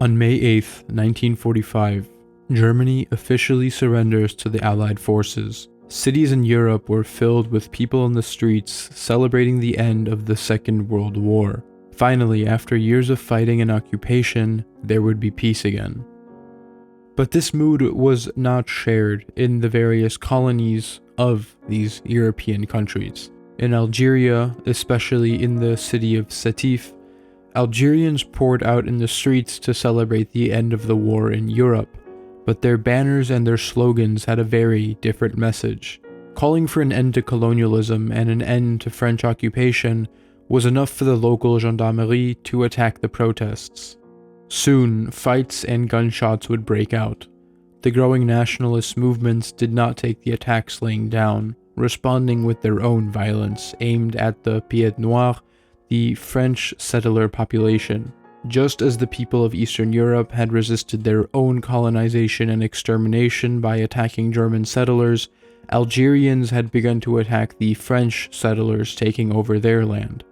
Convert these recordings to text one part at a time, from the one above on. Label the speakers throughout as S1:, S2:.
S1: On May 8, 1945, Germany officially surrenders to the Allied forces. Cities in Europe were filled with people in the streets celebrating the end of the Second World War. Finally, after years of fighting and occupation, there would be peace again. But this mood was not shared in the various colonies of these European countries. In Algeria, especially in the city of Sétif, Algerians poured out in the streets to celebrate the end of the war in Europe, but their banners and their slogans had a very different message. Calling for an end to colonialism and an end to French occupation was enough for the local gendarmerie to attack the protests. Soon, fights and gunshots would break out. The growing nationalist movements did not take the attacks laying down, responding with their own violence aimed at the Pieds Noirs, the French settler population. Just as the people of Eastern Europe had resisted their own colonization and extermination by attacking German settlers, Algerians had begun to attack the French settlers taking over their land.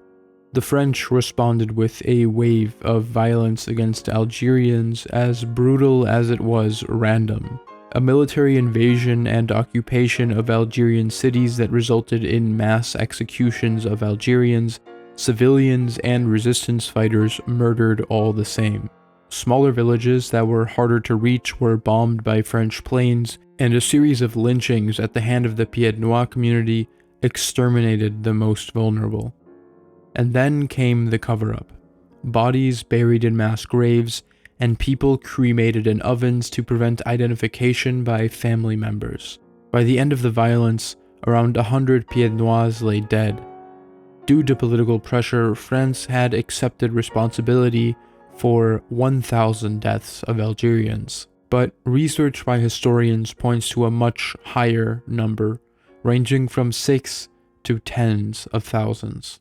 S1: The French responded with a wave of violence against Algerians as brutal as it was random. A military invasion and occupation of Algerian cities that resulted in mass executions of Algerians, civilians, and resistance fighters murdered all the same. Smaller villages that were harder to reach were bombed by French planes, and a series of lynchings at the hand of the Pieds Noirs community exterminated the most vulnerable. And then came the cover-up. Bodies buried in mass graves, and people cremated in ovens to prevent identification by family members. By the end of the violence, around 100 Pieds Noirs lay dead. Due to political pressure, France had accepted responsibility for 1,000 deaths of Algerians. But research by historians points to a much higher number, ranging from 6 to tens of thousands.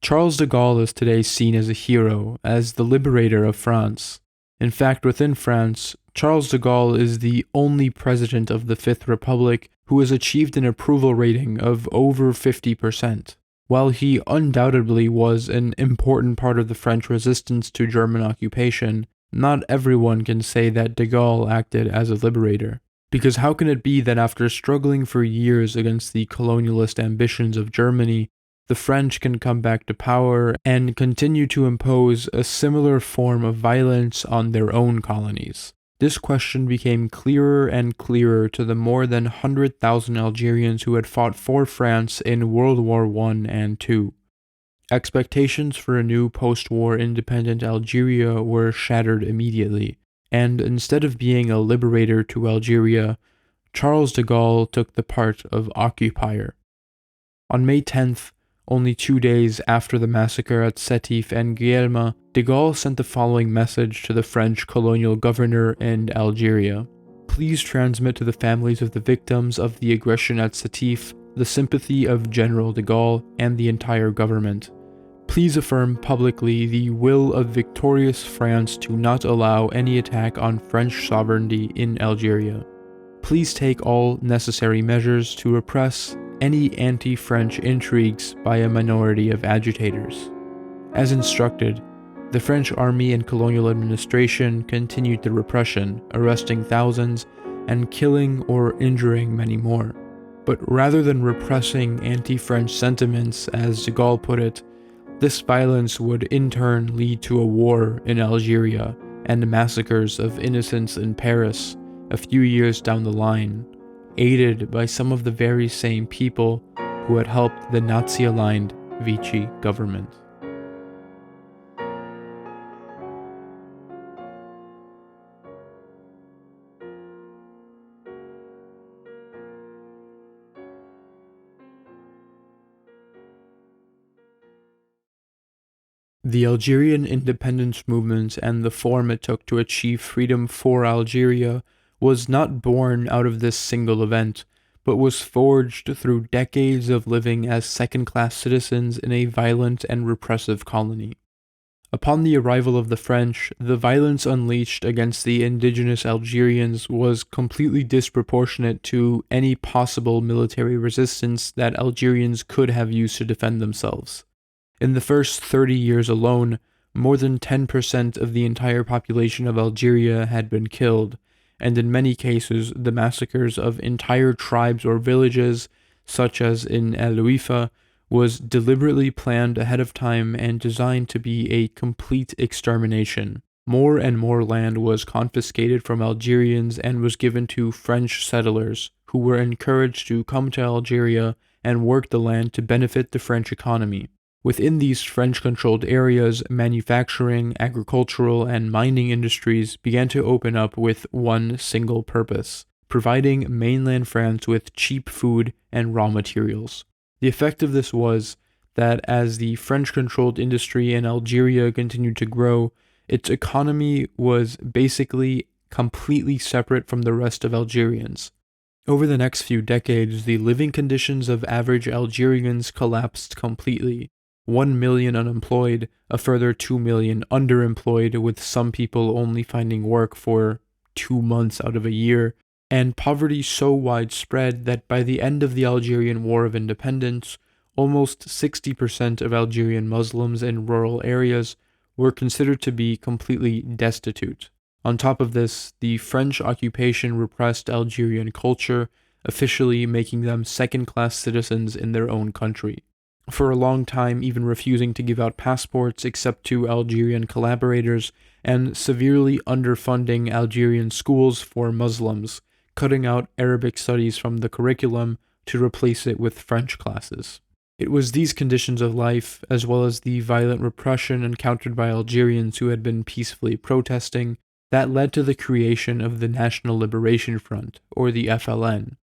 S1: Charles de Gaulle is today seen as a hero, as the liberator of France. In fact, within France, Charles de Gaulle is the only president of the Fifth Republic who has achieved an approval rating of over 50%. While he undoubtedly was an important part of the French resistance to German occupation, not everyone can say that de Gaulle acted as a liberator. Because how can it be that after struggling for years against the colonialist ambitions of Germany, the French can come back to power and continue to impose a similar form of violence on their own colonies? This question became clearer and clearer to the more than 100,000 Algerians who had fought for France in World War I and II. Expectations for a new post-war independent Algeria were shattered immediately, and instead of being a liberator to Algeria, Charles de Gaulle took the part of occupier. On May 10th, only 2 days after the massacre at Sétif and Guillemets, de Gaulle sent the following message to the French colonial governor in Algeria. Please transmit to the families of the victims of the aggression at Sétif the sympathy of General de Gaulle and the entire government. Please affirm publicly the will of victorious France to not allow any attack on French sovereignty in Algeria. Please take all necessary measures to repress any anti-French intrigues by a minority of agitators. As instructed, the French army and colonial administration continued the repression, arresting thousands and killing or injuring many more. But rather than repressing anti-French sentiments, as de Gaulle put it, this violence would in turn lead to a war in Algeria and massacres of innocents in Paris a few years down the line, aided by some of the very same people who had helped the Nazi-aligned Vichy government. The Algerian independence movement and the form it took to achieve freedom for Algeria was not born out of this single event, but was forged through decades of living as second-class citizens in a violent and repressive colony. Upon the arrival of the French, the violence unleashed against the indigenous Algerians was completely disproportionate to any possible military resistance that Algerians could have used to defend themselves. In the first 30 years alone, more than 10% of the entire population of Algeria had been killed, and in many cases the massacres of entire tribes or villages, such as in El Ouifa, was deliberately planned ahead of time and designed to be a complete extermination. More and more land was confiscated from Algerians and was given to French settlers, who were encouraged to come to Algeria and work the land to benefit the French economy. Within these French-controlled areas, manufacturing, agricultural, and mining industries began to open up with one single purpose: providing mainland France with cheap food and raw materials. The effect of this was that as the French-controlled industry in Algeria continued to grow, its economy was basically completely separate from the rest of Algerians. Over the next few decades, the living conditions of average Algerians collapsed completely. 1 million unemployed, a further 2 million underemployed, with some people only finding work for 2 months out of a year, and poverty so widespread that by the end of the Algerian War of Independence, almost 60% of Algerian Muslims in rural areas were considered to be completely destitute. On top of this, the French occupation repressed Algerian culture, officially making them second-class citizens in their own country. For a long time, even refusing to give out passports except to Algerian collaborators, and severely underfunding Algerian schools for Muslims, cutting out Arabic studies from the curriculum to replace it with French classes. It was these conditions of life, as well as the violent repression encountered by Algerians who had been peacefully protesting, that led to the creation of the National Liberation Front, or the FLN.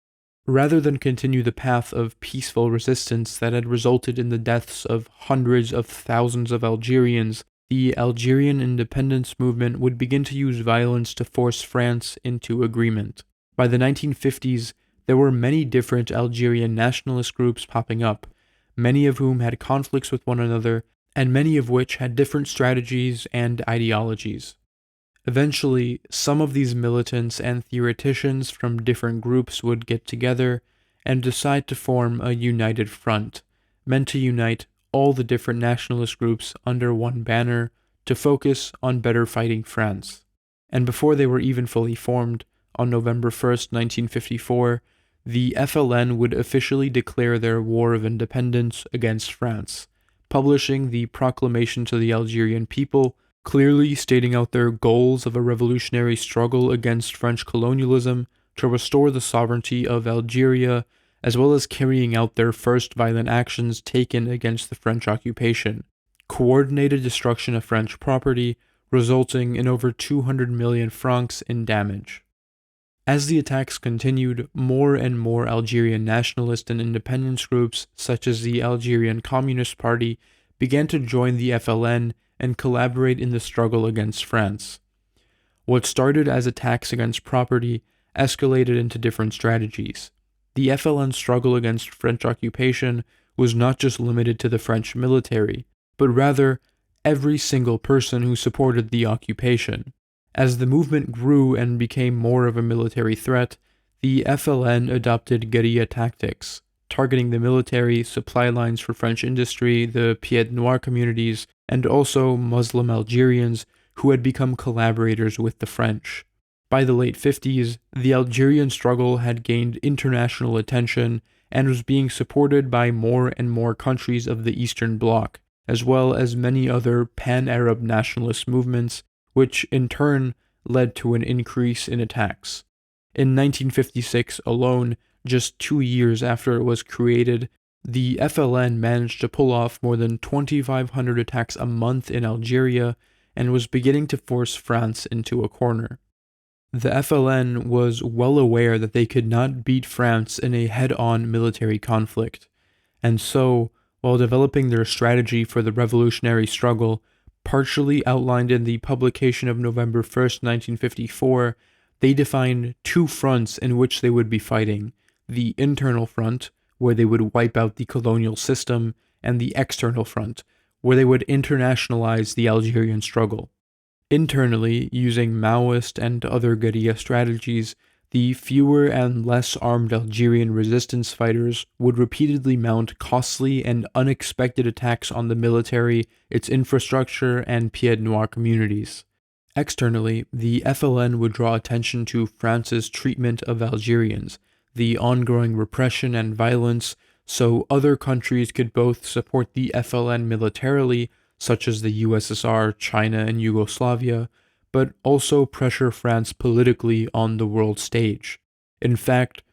S1: Rather than continue the path of peaceful resistance that had resulted in the deaths of hundreds of thousands of Algerians, the Algerian independence movement would begin to use violence to force France into agreement. By the 1950s, there were many different Algerian nationalist groups popping up, many of whom had conflicts with one another, and many of which had different strategies and ideologies. Eventually, some of these militants and theoreticians from different groups would get together and decide to form a united front, meant to unite all the different nationalist groups under one banner to focus on better fighting France. And before they were even fully formed, on November 1st, 1954, the FLN would officially declare their War of Independence against France, publishing the proclamation to the Algerian people, clearly stating out their goals of a revolutionary struggle against French colonialism to restore the sovereignty of Algeria, as well as carrying out their first violent actions taken against the French occupation: coordinated destruction of French property, resulting in over 200 million francs in damage. As the attacks continued, more and more Algerian nationalist and independence groups, such as the Algerian Communist Party, began to join the FLN and collaborate in the struggle against France. What started as attacks against property escalated into different strategies. The FLN's struggle against French occupation was not just limited to the French military, but rather every single person who supported the occupation. As the movement grew and became more of a military threat, the FLN adopted guerrilla tactics, targeting the military, supply lines for French industry, the Pied Noir communities, and also Muslim Algerians who had become collaborators with the French. By the late 50s, the Algerian struggle had gained international attention and was being supported by more and more countries of the Eastern Bloc, as well as many other pan-Arab nationalist movements, which in turn led to an increase in attacks. In 1956 alone, just 2 years after it was created, the FLN managed to pull off more than 2,500 attacks a month in Algeria and was beginning to force France into a corner. The FLN was well aware that they could not beat France in a head-on military conflict, and so, while developing their strategy for the revolutionary struggle, partially outlined in the publication of November 1st, 1954, they defined two fronts in which they would be fighting: the internal front, where they would wipe out the colonial system, and the external front, where they would internationalize the Algerian struggle. Internally, using Maoist and other guerrilla strategies, The fewer and less armed Algerian resistance fighters would repeatedly mount costly and unexpected attacks on the military, its infrastructure, and Pied Noir communities. Externally, the FLN would draw attention to France's treatment of Algerians, the ongoing repression and violence, so other countries could both support the FLN militarily, such as the USSR, China, and Yugoslavia, but also pressure France politically on the world stage. In fact,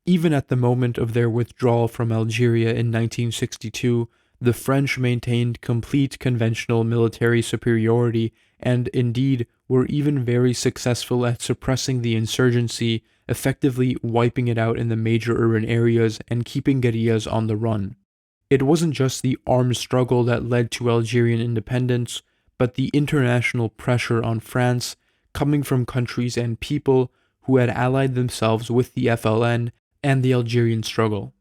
S1: even at the moment of their withdrawal from Algeria in 1962, the French maintained complete conventional military superiority and indeed were even very successful at suppressing the insurgency, effectively wiping it out in the major urban areas and keeping guerrillas on the run. It wasn't just the armed struggle that led to Algerian independence, but the international pressure on France coming from countries and people who had allied themselves with the FLN and the Algerian struggle.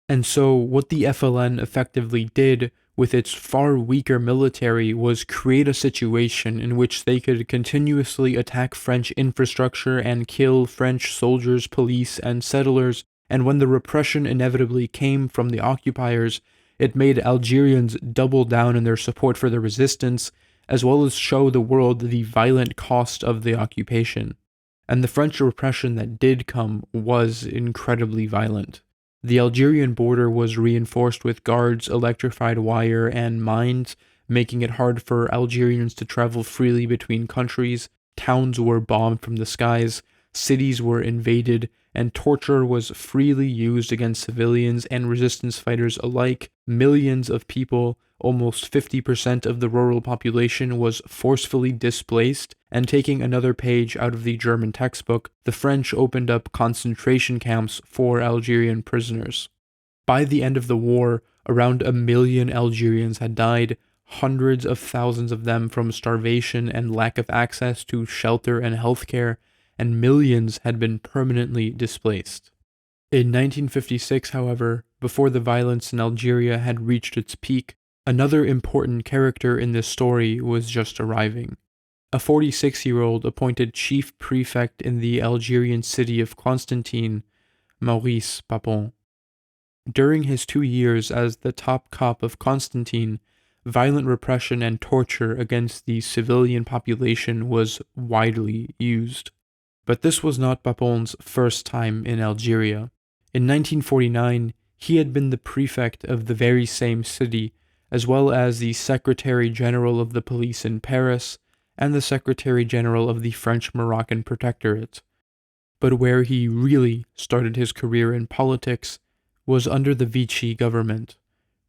S1: And so what the FLN effectively did with its far weaker military was create a situation in which they could continuously attack French infrastructure and kill French soldiers, police, and settlers, and when the repression inevitably came from the occupiers, it made Algerians double down in their support for the resistance, as well as show the world the violent cost of the occupation. And the French repression that did come was incredibly violent. The Algerian border was reinforced with guards, electrified wire, and mines, making it hard for Algerians to travel freely between countries. Towns were bombed from the skies, cities were invaded, and torture was freely used against civilians and resistance fighters alike. Millions of people, almost 50% of the rural population, was forcefully displaced, and taking another page out of the German textbook, the French opened up concentration camps for Algerian prisoners. By the end of the war, around 1 million Algerians had died, hundreds of thousands of them from starvation and lack of access to shelter and healthcare, and millions had been permanently displaced. In 1956, however, before the violence in Algeria had reached its peak, another important character in this story was just arriving. A 46-year-old appointed chief prefect in the Algerian city of Constantine, Maurice Papon. During his 2 years as the top cop of Constantine, violent repression and torture against the civilian population was widely used. But this was not Papon's first time in Algeria. In 1949, he had been the prefect of the very same city, as well as the Secretary General of the Police in Paris and the Secretary General of the French-Moroccan Protectorate. But where he really started his career in politics was under the Vichy government,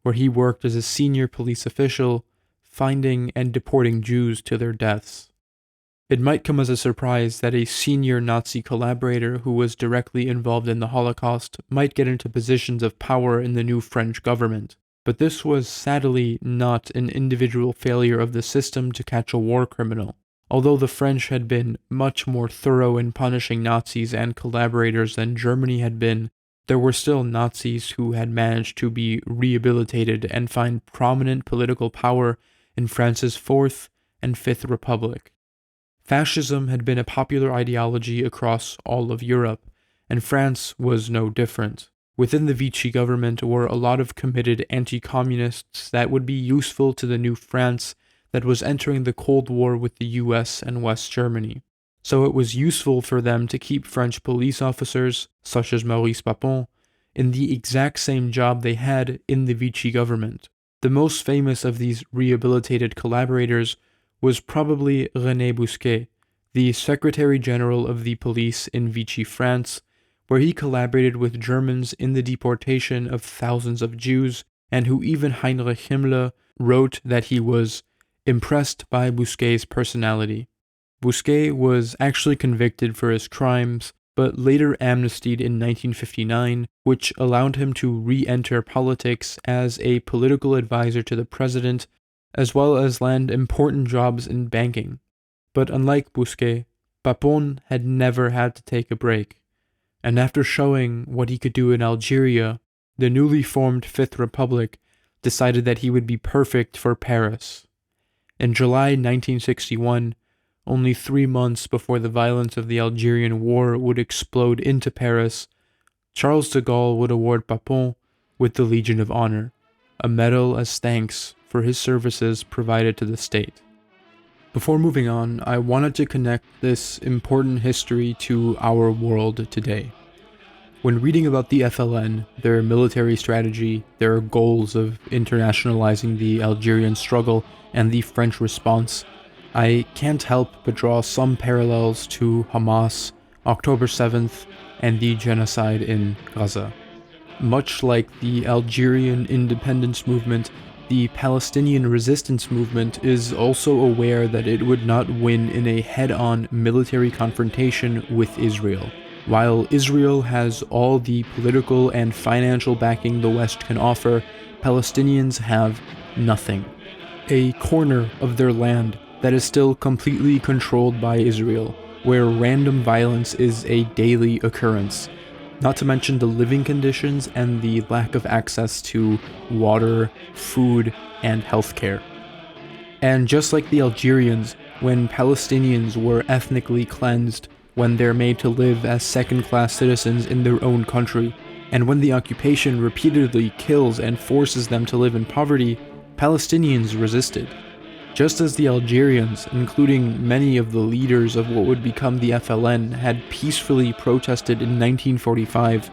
S1: where he worked as a senior police official, finding and deporting Jews to their deaths. It might come as a surprise that a senior Nazi collaborator who was directly involved in the Holocaust might get into positions of power in the new French government, but this was sadly not an individual failure of the system to catch a war criminal. Although the French had been much more thorough in punishing Nazis and collaborators than Germany had been, there were still Nazis who had managed to be rehabilitated and find prominent political power in France's Fourth and Fifth Republic. Fascism had been a popular ideology across all of Europe, and France was no different. Within the Vichy government were a lot of committed anti-communists that would be useful to the new France that was entering the Cold War with the US and West Germany. So it was useful for them to keep French police officers, such as Maurice Papon, in the exact same job they had in the Vichy government. The most famous of these rehabilitated collaborators was probably René Bousquet, the Secretary General of the Police in Vichy France, where he collaborated with Germans in the deportation of thousands of Jews, and who even Heinrich Himmler wrote that he was impressed by Bousquet's personality. Bousquet was actually convicted for his crimes, but later amnestied in 1959, which allowed him to re-enter politics as a political advisor to the president, as well as land important jobs in banking. But unlike Bousquet, Papon had never had to take a break, and after showing what he could do in Algeria, the newly formed Fifth Republic decided that he would be perfect for Paris. In July 1961, only 3 months before the violence of the Algerian War would explode into Paris, Charles de Gaulle would award Papon with the Legion of Honor, a medal as thanks for his services provided to the state. Before moving on, I wanted to connect this important history to our world today. When reading about the FLN, their military strategy, their goals of internationalizing the Algerian struggle, and the French response, I can't help but draw some parallels to Hamas, October 7th, and the genocide in Gaza. Much like the Algerian independence movement, the Palestinian resistance movement is also aware that it would not win in a head-on military confrontation with Israel. While Israel has all the political and financial backing the West can offer, Palestinians have nothing. A corner of their land that is still completely controlled by Israel, where random violence is a daily occurrence, not to mention the living conditions and the lack of access to water, food, and healthcare. And just like the Algerians, when Palestinians were ethnically cleansed, when they're made to live as second-class citizens in their own country, and when the occupation repeatedly kills and forces them to live in poverty, Palestinians resisted. Just as the Algerians, including many of the leaders of what would become the FLN, had peacefully protested in 1945,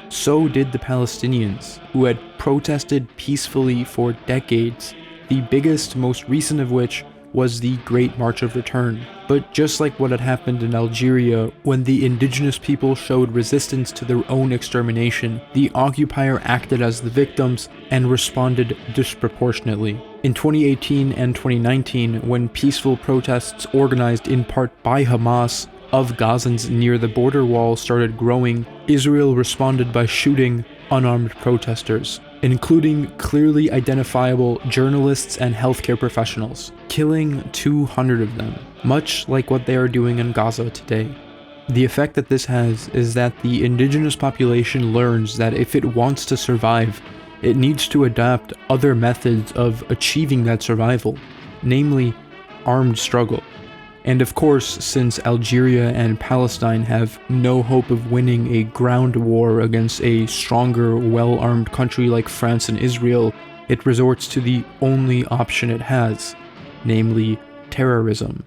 S1: so did the Palestinians, who had protested peacefully for decades, the biggest, most recent of which was the Great March of Return. But just like what had happened in Algeria, when the indigenous people showed resistance to their own extermination, the occupier acted as the victims and responded disproportionately. In 2018 and 2019, when peaceful protests organized in part by Hamas of Gazans near the border wall started growing, Israel responded by shooting unarmed protesters, including clearly identifiable journalists and healthcare professionals, killing 200 of them, much like what they are doing in Gaza today. The effect that this has is that the indigenous population learns that if it wants to survive, it needs to adopt other methods of achieving that survival, namely armed struggle. And of course, since Algeria and Palestine have no hope of winning a ground war against a stronger, well-armed country like France and Israel, it resorts to the only option it has, namely terrorism.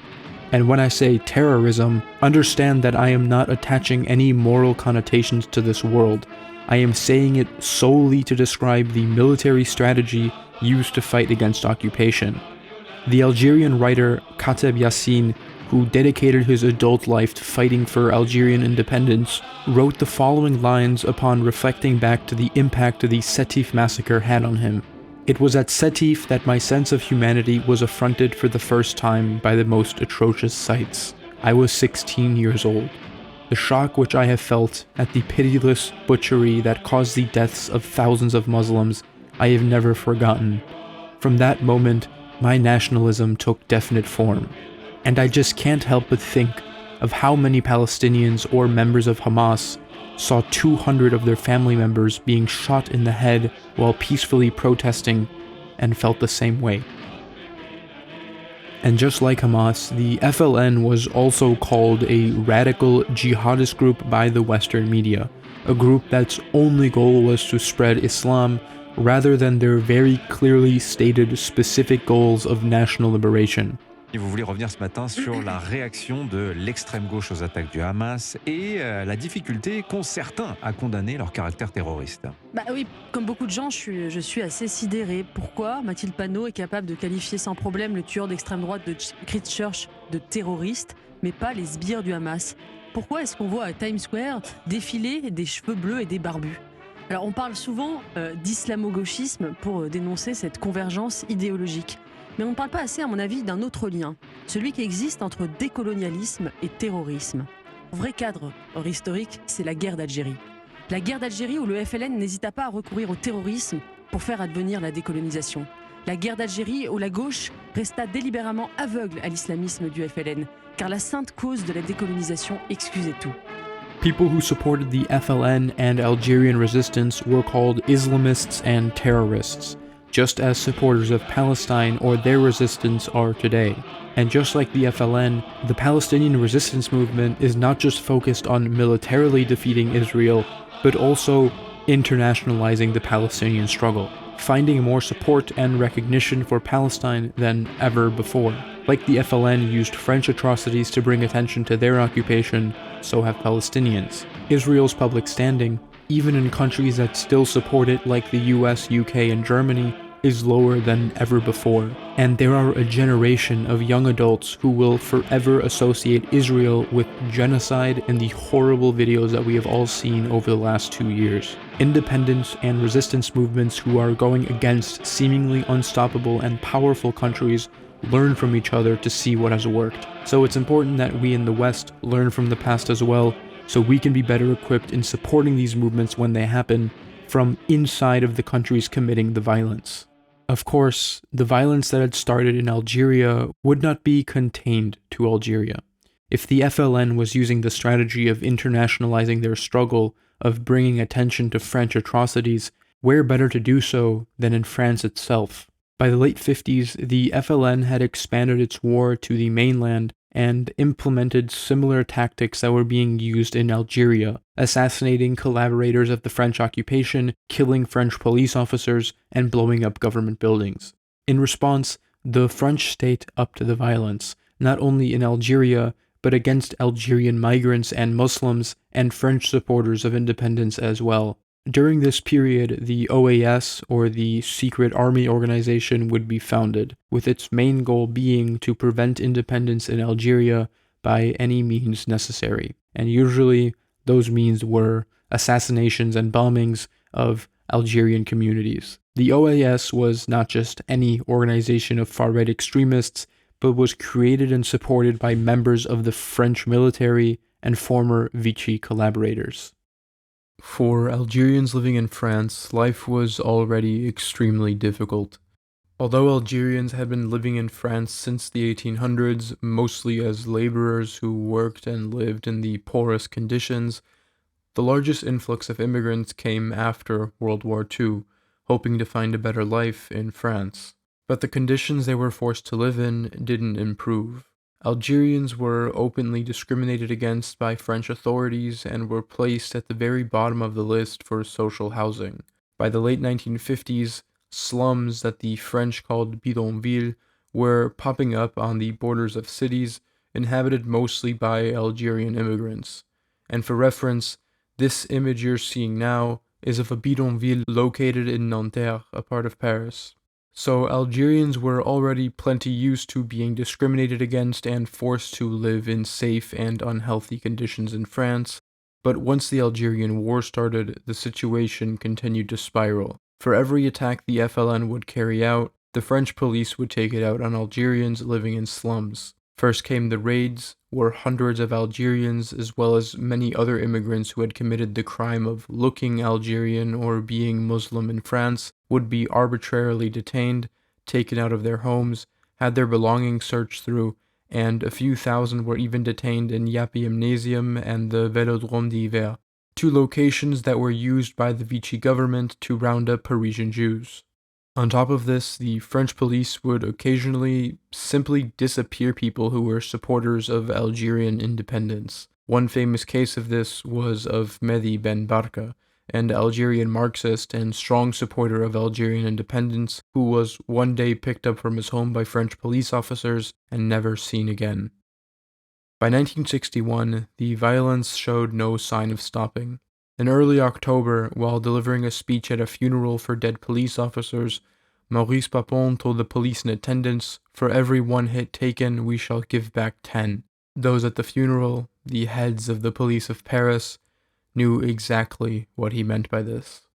S1: And when I say terrorism, understand that I am not attaching any moral connotations to this world. I am saying it solely to describe the military strategy used to fight against occupation. The Algerian writer Kateb Yassine, who dedicated his adult life to fighting for Algerian independence, wrote the following lines upon reflecting back to the impact the Sétif massacre had on him. "It was at Sétif that my sense of humanity was affronted for the first time by the most atrocious sights. I was 16 years old. The shock which I have felt at the pitiless butchery that caused the deaths of thousands of Muslims, I have never forgotten. From that moment, my nationalism took definite form. And I just can't help but think of how many Palestinians or members of Hamas saw 200 of their family members being shot in the head while peacefully protesting and felt the same way." And just like Hamas, the FLN was also called a radical jihadist group by the Western media, a group that's only goal was to spread Islam rather than their very clearly stated specific goals of national liberation.
S2: Et vous voulez revenir ce matin sur la réaction de l'extrême gauche aux attaques du Hamas et la difficulté qu'ont certains à condamner leur caractère terroriste.
S3: Bah oui, comme beaucoup de gens, je suis assez sidérée. Pourquoi Mathilde Panot est capable de qualifier sans problème le tueur d'extrême droite de Christchurch de terroriste, mais pas les sbires du Hamas? Pourquoi est-ce qu'on voit à Times Square défiler des cheveux bleus et des barbus? Alors on parle souvent d'islamo-gauchisme pour dénoncer cette convergence idéologique. Mais on ne parle pas assez, à mon avis, d'un autre lien, celui qui existe entre décolonialisme et terrorisme. Le vrai cadre historique, c'est la guerre d'Algérie. La guerre d'Algérie où le FLN n'hésita pas à recourir au terrorisme pour faire advenir la décolonisation. La guerre d'Algérie où la gauche resta délibérément aveugle à l'islamisme du FLN, car la sainte cause de la décolonisation excusait tout.
S1: People who supported the FLN and Algerian resistance were called Islamists and terrorists. just as supporters of Palestine or their resistance are today. And just like the FLN, the Palestinian resistance movement is not just focused on militarily defeating Israel, but also internationalizing the Palestinian struggle, finding more support and recognition for Palestine than ever before. Like the FLN used French atrocities to bring attention to their occupation, so have Palestinians. Israel's public standing, even in countries that still support it like the US, UK, and Germany, is lower than ever before. And there are a generation of young adults who will forever associate Israel with genocide and the horrible videos that we have all seen over the last 2 years. Independence and resistance movements who are going against seemingly unstoppable and powerful countries learn from each other to see what has worked. So it's important that we in the West learn from the past as well, so we can be better equipped in supporting these movements when they happen from inside of the countries committing the violence. Of course, the violence that had started in Algeria would not be contained to Algeria. If the FLN was using the strategy of internationalizing their struggle, of bringing attention to French atrocities, where better to do so than in France itself? By the late 50s, the FLN had expanded its war to the mainland and implemented similar tactics that were being used in Algeria, assassinating collaborators of the French occupation, killing French police officers, and blowing up government buildings. In response, the French state upped the violence, not only in Algeria, but against Algerian migrants and Muslims and French supporters of independence as well. During this period, the OAS, or the Secret Army Organization, would be founded, with its main goal being to prevent independence in Algeria by any means necessary. And usually, those means were assassinations and bombings of Algerian communities. The OAS was not just any organization of far-right extremists, but was created and supported by members of the French military and former Vichy collaborators. For Algerians living in France, life was already extremely difficult. Although Algerians had been living in France since the 1800s, mostly as laborers who worked and lived in the poorest conditions, the largest influx of immigrants came after World War II, hoping to find a better life in France. But the conditions they were forced to live in didn't improve. Algerians were openly discriminated against by French authorities and were placed at the very bottom of the list for social housing. By the late 1950s, slums that the French called bidonvilles were popping up on the borders of cities, inhabited mostly by Algerian immigrants. And for reference, this image you're seeing now is of a bidonville located in Nanterre, a part of Paris. So Algerians were already plenty used to being discriminated against and forced to live in safe and unhealthy conditions in France, but once the Algerian War started, the situation continued to spiral. For every attack the FLN would carry out, the French police would take it out on Algerians living in slums. First came the raids, where hundreds of Algerians, as well as many other immigrants who had committed the crime of looking Algerian or being Muslim in France, would be arbitrarily detained, taken out of their homes, had their belongings searched through, and a few thousand were even detained in Yapi Gymnasium and the Vélodrome d'Hiver, two locations that were used by the Vichy government to round up Parisian Jews. On top of this, the French police would occasionally simply disappear people who were supporters of Algerian independence. One famous case of this was of Mehdi Ben Barka, an Algerian Marxist and strong supporter of Algerian independence, who was one day picked up from his home by French police officers and never seen again. By 1961, the violence showed no sign of stopping. In early October, while delivering a speech at a funeral for dead police officers, Maurice Papon told the police in attendance, "For every one hit taken, we shall give back 10. Those at the funeral, the heads of the police of Paris, knew exactly what he meant by this.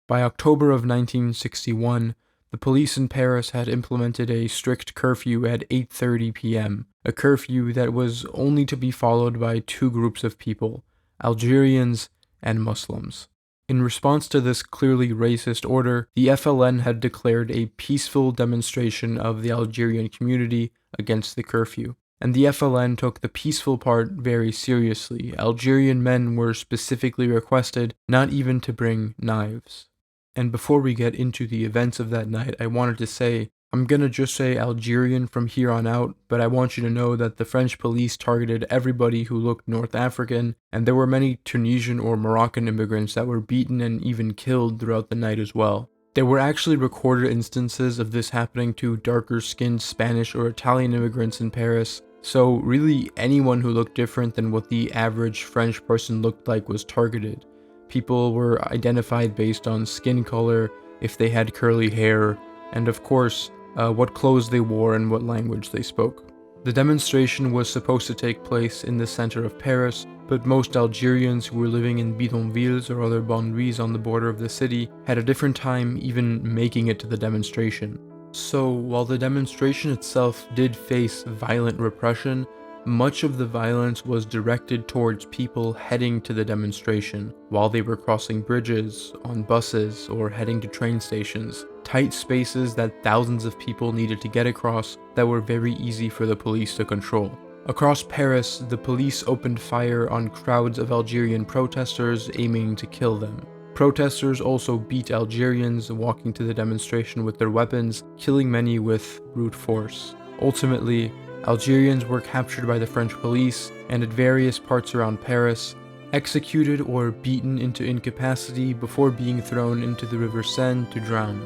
S1: By October of 1961, the police in Paris had implemented a strict curfew at 8:30 p.m., a curfew that was only to be followed by two groups of people, Algerians and Muslims. In response to this clearly racist order, the FLN had declared a peaceful demonstration of the Algerian community against the curfew. And the FLN took the peaceful part very seriously. Algerian men were specifically requested not even to bring knives. And before we get into the events of that night, I wanted to say, I'm gonna just say Algerian from here on out, but I want you to know that the French police targeted everybody who looked North African, and there were many Tunisian or Moroccan immigrants that were beaten and even killed throughout the night as well. There were actually recorded instances of this happening to darker-skinned Spanish or Italian immigrants in Paris, so really anyone who looked different than what the average French person looked like was targeted. People were identified based on skin color, if they had curly hair, and of course, what clothes they wore and what language they spoke. The demonstration was supposed to take place in the center of Paris, but most Algerians who were living in bidonvilles or other banlieues on the border of the city had a different time even making it to the demonstration. So while the demonstration itself did face violent repression, much of the violence was directed towards people heading to the demonstration while they were crossing bridges, on buses, or heading to train stations, tight spaces that thousands of people needed to get across that were very easy for the police to control. Across Paris, the police opened fire on crowds of Algerian protesters aiming to kill them. Protesters also beat Algerians walking to the demonstration with their weapons, killing many with brute force. Ultimately, Algerians were captured by the French police and at various parts around Paris, executed or beaten into incapacity before being thrown into the River Seine to drown.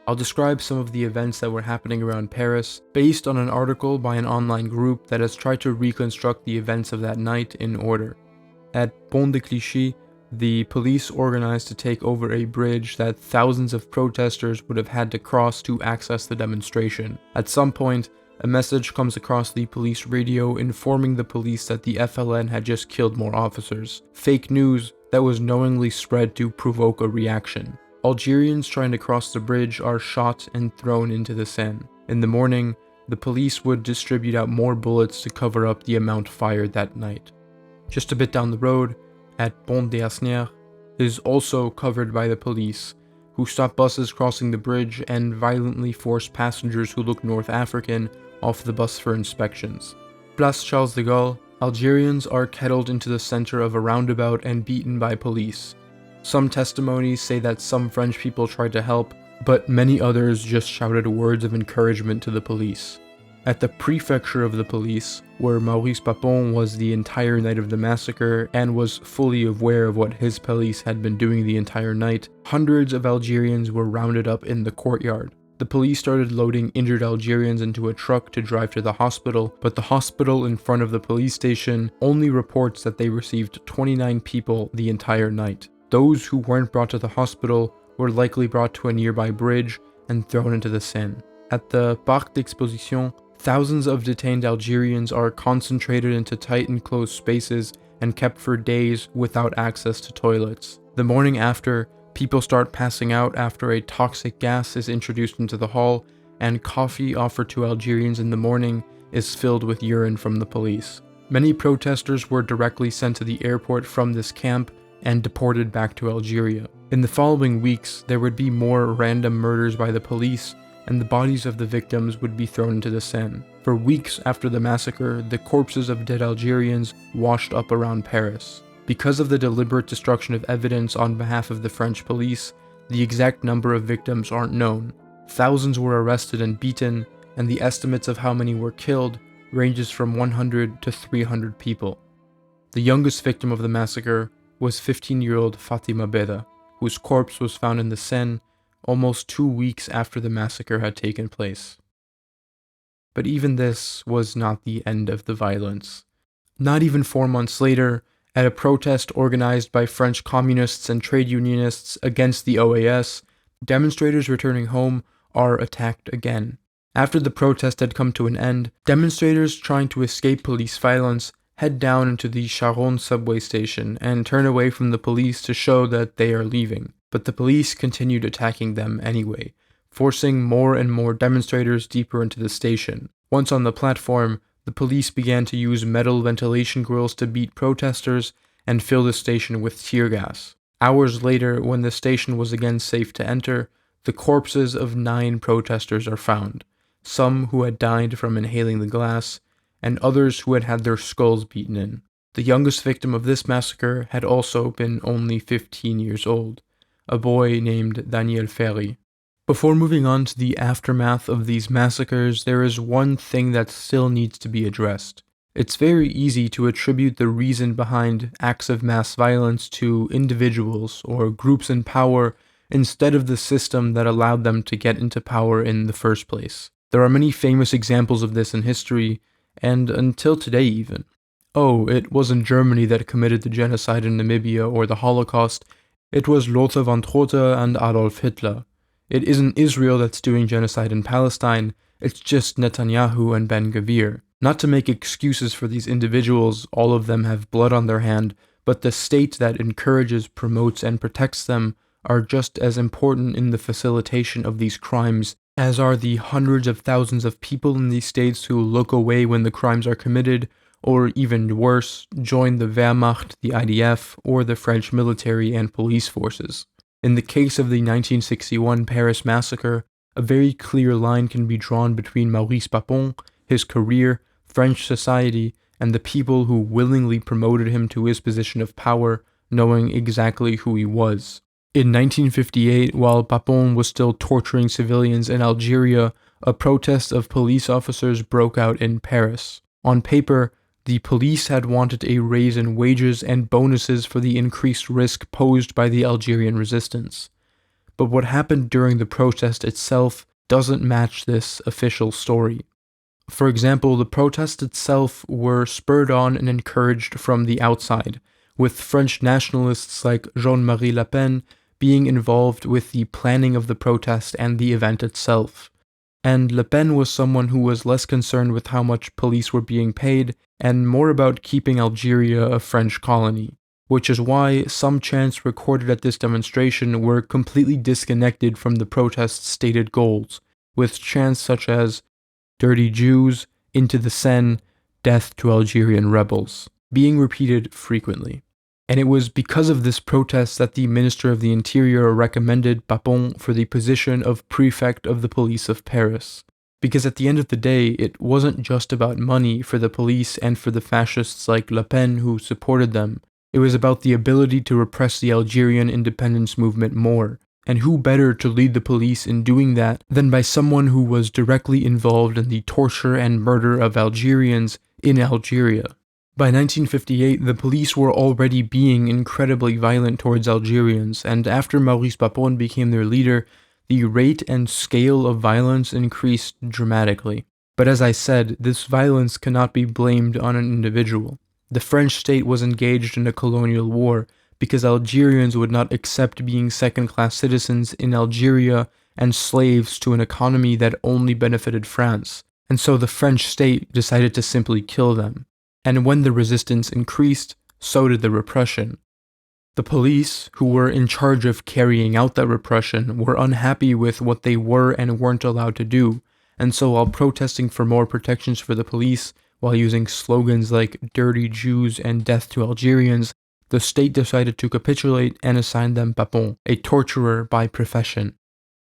S1: I'll describe some of the events that were happening around Paris, based on an article by an online group that has tried to reconstruct the events of that night in order. At Pont de Clichy, the police organized to take over a bridge that thousands of protesters would have had to cross to access the demonstration. At some point, a message comes across the police radio informing the police that the FLN had just killed more officers. Fake news that was knowingly spread to provoke a reaction. Algerians trying to cross the bridge are shot and thrown into the Seine. In the morning, the police would distribute out more bullets to cover up the amount fired that night. Just a bit down the road, at Pont des Asnières, is also covered by the police, who stop buses crossing the bridge and violently force passengers who look North African off the bus for inspections. Place Charles de Gaulle, Algerians are kettled into the center of a roundabout and beaten by police. Some testimonies say that some French people tried to help, but many others just shouted words of encouragement to the police. At the prefecture of the police, where Maurice Papon was the entire night of the massacre and was fully aware of what his police had been doing the entire night, hundreds of Algerians were rounded up in the courtyard. The police started loading injured Algerians into a truck to drive to the hospital, but the hospital in front of the police station only reports that they received 29 people the entire night. Those who weren't brought to the hospital were likely brought to a nearby bridge and thrown into the Seine. At the Parc d'Exposition, thousands of detained Algerians are concentrated into tight enclosed spaces and kept for days without access to toilets. The morning after, people start passing out after a toxic gas is introduced into the hall, and coffee offered to Algerians in the morning is filled with urine from the police. Many protesters were directly sent to the airport from this camp and deported back to Algeria. In the following weeks, there would be more random murders by the police, and the bodies of the victims would be thrown into the Seine. For weeks after the massacre, the corpses of dead Algerians washed up around Paris. Because of the deliberate destruction of evidence on behalf of the French police, the exact number of victims aren't known. Thousands were arrested and beaten, and the estimates of how many were killed ranges from 100 to 300 people. The youngest victim of the massacre was 15-year-old Fatima Beda, whose corpse was found in the Seine almost 2 weeks after the massacre had taken place. But even this was not the end of the violence. Not even 4 months later, at a protest organized by French communists and trade unionists against the OAS, demonstrators returning home are attacked again. After the protest had come to an end, demonstrators trying to escape police violence head down into the Charonne subway station and turn away from the police to show that they are leaving. But the police continued attacking them anyway, forcing more and more demonstrators deeper into the station. Once on the platform, the police began to use metal ventilation grills to beat protesters and fill the station with tear gas. Hours later, when the station was again safe to enter, the corpses of 9 protesters are found, some who had died from inhaling the glass, and others who had had their skulls beaten in. The youngest victim of this massacre had also been only 15 years old, a boy named Daniel Ferry. Before moving on to the aftermath of these massacres, there is one thing that still needs to be addressed. It's very easy to attribute the reason behind acts of mass violence to individuals or groups in power instead of the system that allowed them to get into power in the first place. There are many famous examples of this in history, and until today even. Oh, it wasn't Germany that committed the genocide in Namibia or the Holocaust, it was Lothar von Trotha and Adolf Hitler. It isn't Israel that's doing genocide in Palestine, it's just Netanyahu and Ben-Gvir. Not to make excuses for these individuals, all of them have blood on their hand, but the state that encourages, promotes, and protects them are just as important in the facilitation of these crimes as are the hundreds of thousands of people in these states who look away when the crimes are committed, or even worse, join the Wehrmacht, the IDF, or the French military and police forces. In the case of the 1961 Paris massacre, a very clear line can be drawn between Maurice Papon, his career, French society, and the people who willingly promoted him to his position of power, knowing exactly who he was. In 1958, while Papon was still torturing civilians in Algeria, a protest of police officers broke out in Paris. On paper, the police had wanted a raise in wages and bonuses for the increased risk posed by the Algerian resistance. But what happened during the protest itself doesn't match this official story. For example, the protests itself were spurred on and encouraged from the outside, with French nationalists like Jean-Marie Le Pen being involved with the planning of the protest and the event itself. And Le Pen was someone who was less concerned with how much police were being paid and more about keeping Algeria a French colony, which is why some chants recorded at this demonstration were completely disconnected from the protest's stated goals, with chants such as "Dirty Jews," "Into the Seine," "Death to Algerian rebels," being repeated frequently. And it was because of this protest that the Minister of the Interior recommended Papon for the position of Prefect of the Police of Paris. Because at the end of the day, it wasn't just about money for the police and for the fascists like Le Pen who supported them. It was about the ability to repress the Algerian independence movement more. And who better to lead the police in doing that than by someone who was directly involved in the torture and murder of Algerians in Algeria. By 1958, the police were already being incredibly violent towards Algerians, and after Maurice Papon became their leader, the rate and scale of violence increased dramatically. But as I said, this violence cannot be blamed on an individual. The French state was engaged in a colonial war because Algerians would not accept being second-class citizens in Algeria and slaves to an economy that only benefited France, and so the French state decided to simply kill them. And when the resistance increased, so did the repression. The police, who were in charge of carrying out that repression, were unhappy with what they were and weren't allowed to do, and so while protesting for more protections for the police, while using slogans like "dirty Jews" and "death to Algerians," the state decided to capitulate and assign them Papon, a torturer by profession.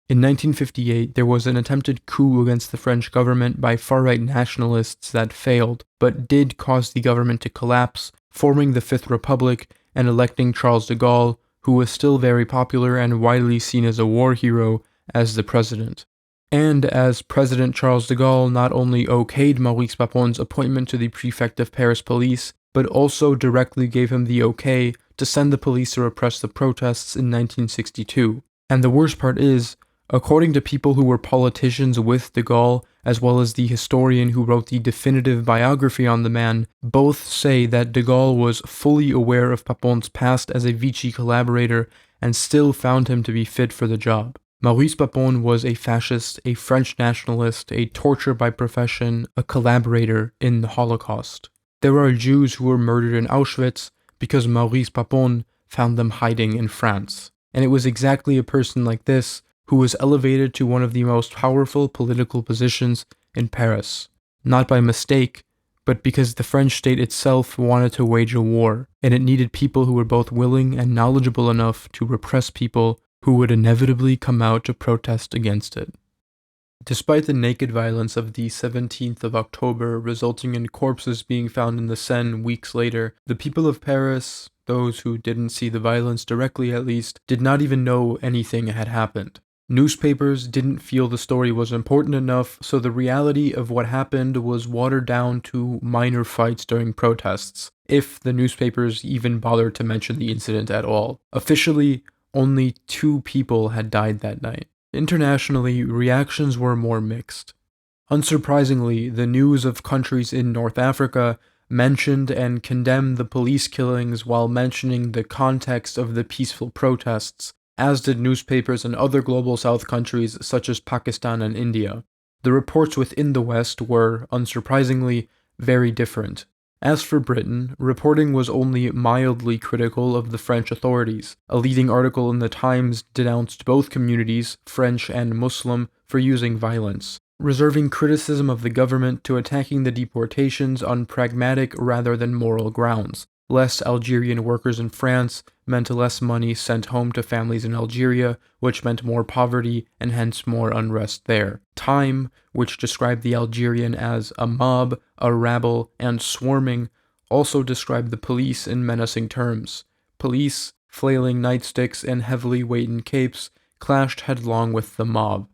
S1: In 1958, there was an attempted coup against the French government by far-right nationalists that failed, but did cause the government to collapse, forming the Fifth Republic and electing Charles de Gaulle, who was still very popular and widely seen as a war hero, as the president. And as President Charles de Gaulle not only okayed Maurice Papon's appointment to the prefect of Paris police, but also directly gave him the okay to send the police to repress the protests in 1962. And the worst part is, according to people who were politicians with de Gaulle, as well as the historian who wrote the definitive biography on the man, both say that de Gaulle was fully aware of Papon's past as a Vichy collaborator and still found him to be fit for the job. Maurice Papon was a fascist, a French nationalist, a torturer by profession, a collaborator in the Holocaust. There are Jews who were murdered in Auschwitz because Maurice Papon found them hiding in France. And it was exactly a person like this who was elevated to one of the most powerful political positions in Paris. Not by mistake, but because the French state itself wanted to wage a war, and it needed people who were both willing and knowledgeable enough to repress people who would inevitably come out to protest against it. Despite the naked violence of the 17th of October resulting in corpses being found in the Seine weeks later, the people of Paris, those who didn't see the violence directly at least, did not even know anything had happened. Newspapers didn't feel the story was important enough, so the reality of what happened was watered down to minor fights during protests, if the newspapers even bothered to mention the incident at all. Officially, only 2 people had died that night. Internationally, reactions were more mixed. Unsurprisingly, the news of countries in North Africa mentioned and condemned the police killings while mentioning the context of the peaceful protests, as did newspapers in other global south countries such as Pakistan and India. The reports within the West were, unsurprisingly, very different. As for Britain, reporting was only mildly critical of the French authorities. A leading article in the Times denounced both communities, French and Muslim, for using violence, reserving criticism of the government to attacking the deportations on pragmatic rather than moral grounds. Less Algerian workers in France meant less money sent home to families in Algeria, which meant more poverty and hence more unrest there. Time, which described the Algerian as a mob, a rabble, and swarming, also described the police in menacing terms. Police, flailing nightsticks and heavily weighted capes, clashed headlong with the mob.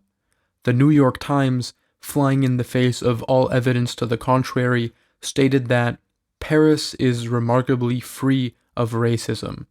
S1: The New York Times, flying in the face of all evidence to the contrary, stated that Paris is remarkably free of racism.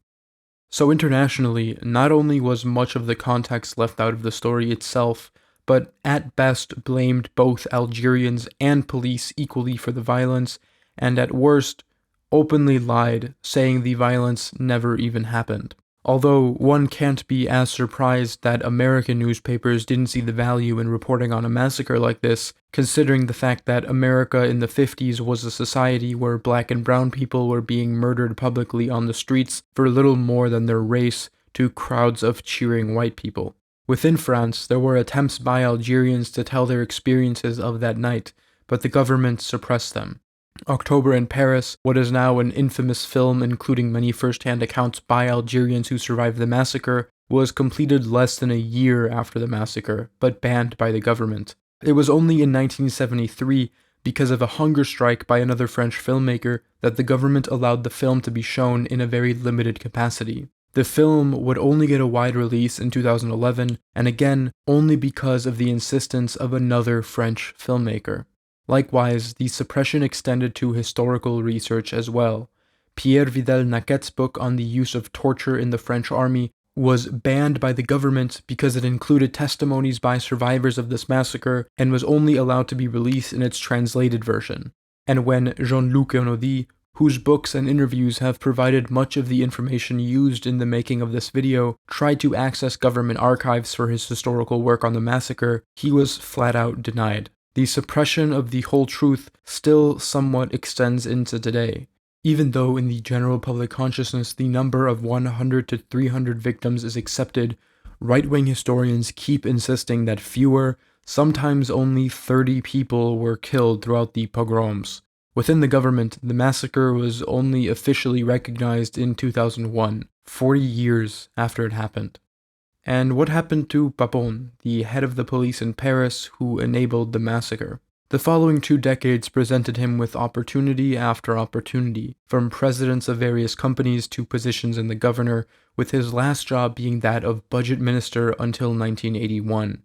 S1: So internationally, not only was much of the context left out of the story itself, but at best blamed both Algerians and police equally for the violence, and at worst, openly lied, saying the violence never even happened. Although one can't be as surprised that American newspapers didn't see the value in reporting on a massacre like this, considering the fact that America in the 50s was a society where black and brown people were being murdered publicly on the streets for little more than their race to crowds of cheering white people. Within France, there were attempts by Algerians to tell their experiences of that night, but the government suppressed them. Octobre in Paris, what is now an infamous film including many first-hand accounts by Algerians who survived the massacre, was completed less than a year after the massacre, but banned by the government. It was only in 1973, because of a hunger strike by another French filmmaker, that the government allowed the film to be shown in a very limited capacity. The film would only get a wide release in 2011, and again, only because of the insistence of another French filmmaker. Likewise, the suppression extended to historical research as well. Pierre Vidal-Naquet's book on the use of torture in the French army was banned by the government because it included testimonies by survivors of this massacre and was only allowed to be released in its translated version. And when Jean-Luc Einaudi, whose books and interviews have provided much of the information used in the making of this video, tried to access government archives for his historical work on the massacre, he was flat out denied. The suppression of the whole truth still somewhat extends into today. Even though in the general public consciousness the number of 100 to 300 victims is accepted, right-wing historians keep insisting that fewer, sometimes only 30 people were killed throughout the pogroms. Within the government, the massacre was only officially recognized in 2001, 40 years after it happened. And what happened to Papon, the head of the police in Paris who enabled the massacre? The following 2 decades presented him with opportunity after opportunity, from presidents of various companies to positions in the governor, with his last job being that of budget minister until 1981.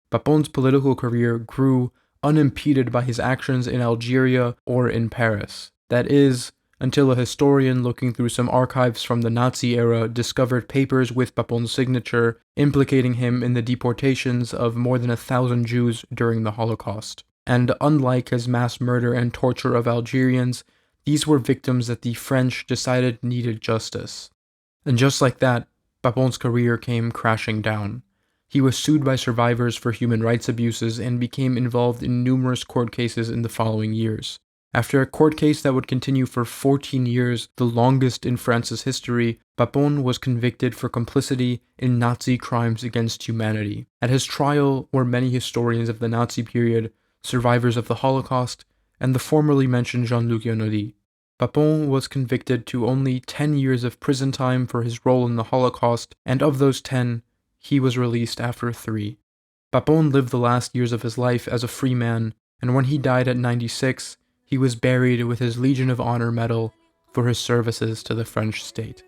S1: Papon's political career grew unimpeded by his actions in Algeria or in Paris. That is, until a historian looking through some archives from the Nazi era discovered papers with Papon's signature implicating him in the deportations of more than 1,000 Jews during the Holocaust. And unlike his mass murder and torture of Algerians, these were victims that the French decided needed justice. And just like that, Papon's career came crashing down. He was sued by survivors for human rights abuses and became involved in numerous court cases in the following years. After a court case that would continue for 14 years, the longest in France's history, Papon was convicted for complicity in Nazi crimes against humanity. At his trial were many historians of the Nazi period, survivors of the Holocaust, and the formerly mentioned Jean-Luc Einaudi. Papon was convicted to only 10 years of prison time for his role in the Holocaust, and of those 10, he was released after 3. Papon lived the last years of his life as a free man, and when he died at 96, he was buried with his Legion of Honor medal for his services to the French state.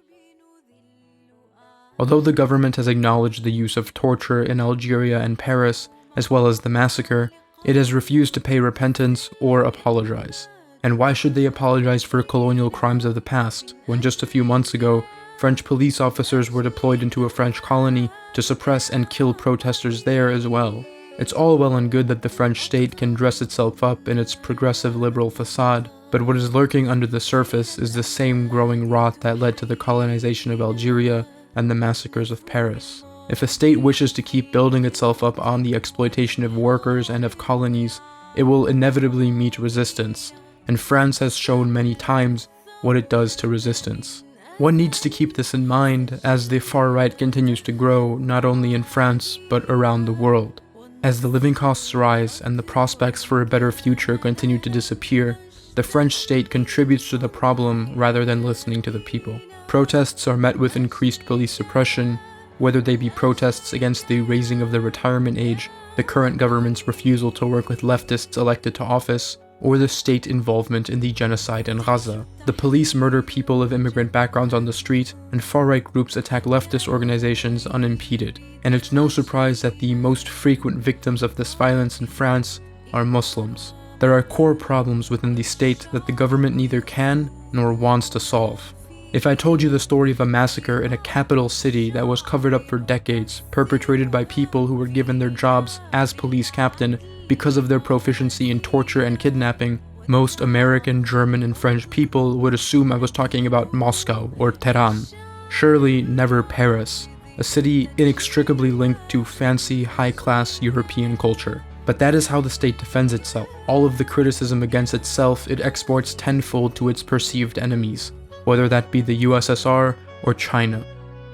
S1: Although the government has acknowledged the use of torture in Algeria and Paris, as well as the massacre, it has refused to pay repentance or apologize. And why should they apologize for colonial crimes of the past, when just a few months ago, French police officers were deployed into a French colony to suppress and kill protesters there as well? It's all well and good that the French state can dress itself up in its progressive liberal facade, but what is lurking under the surface is the same growing rot that led to the colonization of Algeria and the massacres of Paris. If a state wishes to keep building itself up on the exploitation of workers and of colonies, it will inevitably meet resistance, and France has shown many times what it does to resistance. One needs to keep this in mind as the far right continues to grow not only in France but around the world. As the living costs rise and the prospects for a better future continue to disappear, the French state contributes to the problem rather than listening to the people. Protests are met with increased police suppression, whether they be protests against the raising of the retirement age, the current government's refusal to work with leftists elected to office, or the state involvement in the genocide in Gaza. The police murder people of immigrant backgrounds on the street, and far-right groups attack leftist organizations unimpeded. And it's no surprise that the most frequent victims of this violence in France are Muslims. There are core problems within the state that the government neither can nor wants to solve. If I told you the story of a massacre in a capital city that was covered up for decades, perpetrated by people who were given their jobs as police captain because of their proficiency in torture and kidnapping, most American, German, and French people would assume I was talking about Moscow or Tehran. Surely never Paris, a city inextricably linked to fancy, high-class European culture. But that is how the state defends itself. All of the criticism against itself it exports tenfold to its perceived enemies, whether that be the USSR or China.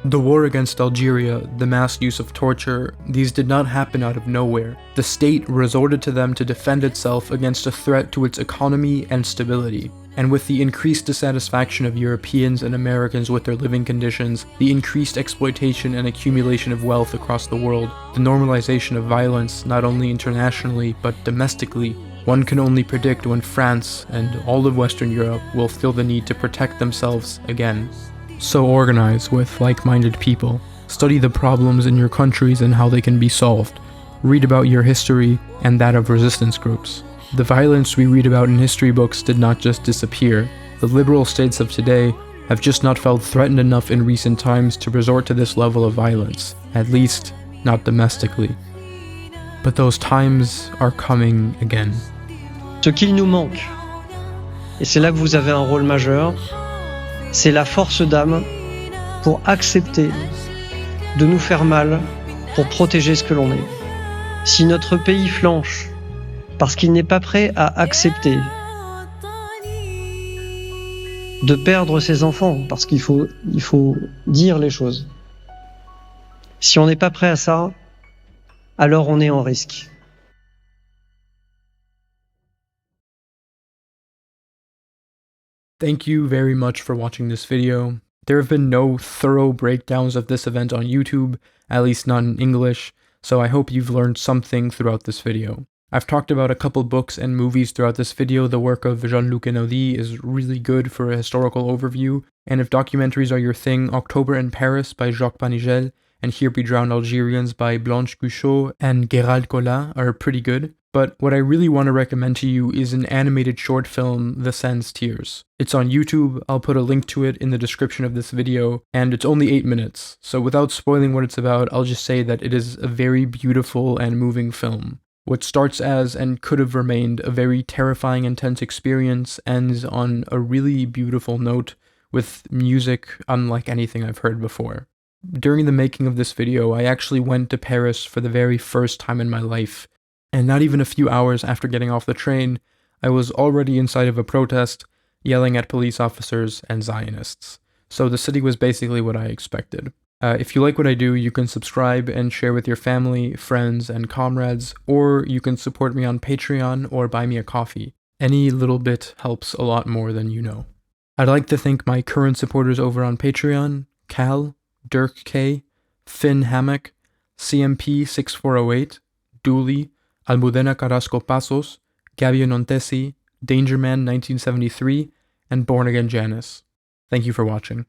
S1: The war against Algeria, the mass use of torture, these did not happen out of nowhere. The state resorted to them to defend itself against a threat to its economy and stability. And with the increased dissatisfaction of Europeans and Americans with their living conditions, the increased exploitation and accumulation of wealth across the world, the normalization of violence not only internationally but domestically, one can only predict when France and all of Western Europe will feel the need to protect themselves again. So organize with like-minded people. Study the problems in your countries and how they can be solved. Read about your history and that of resistance groups. The violence we read about in history books did not just disappear. The liberal states of today have just not felt threatened enough in recent times to resort to this level of violence, at least not domestically. But those times are coming again.
S4: Ce qu'il nous manque, et c'est là que vous avez un rôle majeur, c'est la force d'âme pour accepter de nous faire mal pour protéger ce que l'on est. Si notre pays flanche parce qu'il n'est pas prêt à accepter de perdre ses enfants, parce qu'il faut dire les choses. Si on n'est pas prêt à ça, alors on est en risque.
S1: Thank you very much for watching this video. There have been no thorough breakdowns of this event on YouTube, at least not in English, so I hope you've learned something throughout this video. I've talked about a couple books and movies throughout this video. The work of Jean-Luc Einaudi is really good for a historical overview, and if documentaries are your thing, Octobre in Paris by Jacques Panigel and Here Be Drowned Algerians by Blanche Gouchot and Gérald Collin are pretty good. But what I really want to recommend to you is an animated short film, The Sans Tears. It's on YouTube, I'll put a link to it in the description of this video, and it's only 8 minutes, so without spoiling what it's about, I'll just say that it is a very beautiful and moving film. What starts as, and could have remained, a very terrifying, intense experience ends on a really beautiful note, with music unlike anything I've heard before. During the making of this video, I actually went to Paris for the very first time in my life, and not even a few hours after getting off the train, I was already inside of a protest, yelling at police officers and Zionists. So the city was basically what I expected. If you like what I do, you can subscribe and share with your family, friends, and comrades, or you can support me on Patreon or buy me a coffee. Any little bit helps a lot more than you know. I'd like to thank my current supporters over on Patreon: Cal, Dirk K, Finn Hammock, CMP6408, Dooley, Almudena Carrasco Pasos, Gabio Nontesi, Dangerman 1973, and Born Again Janice. Thank you for watching.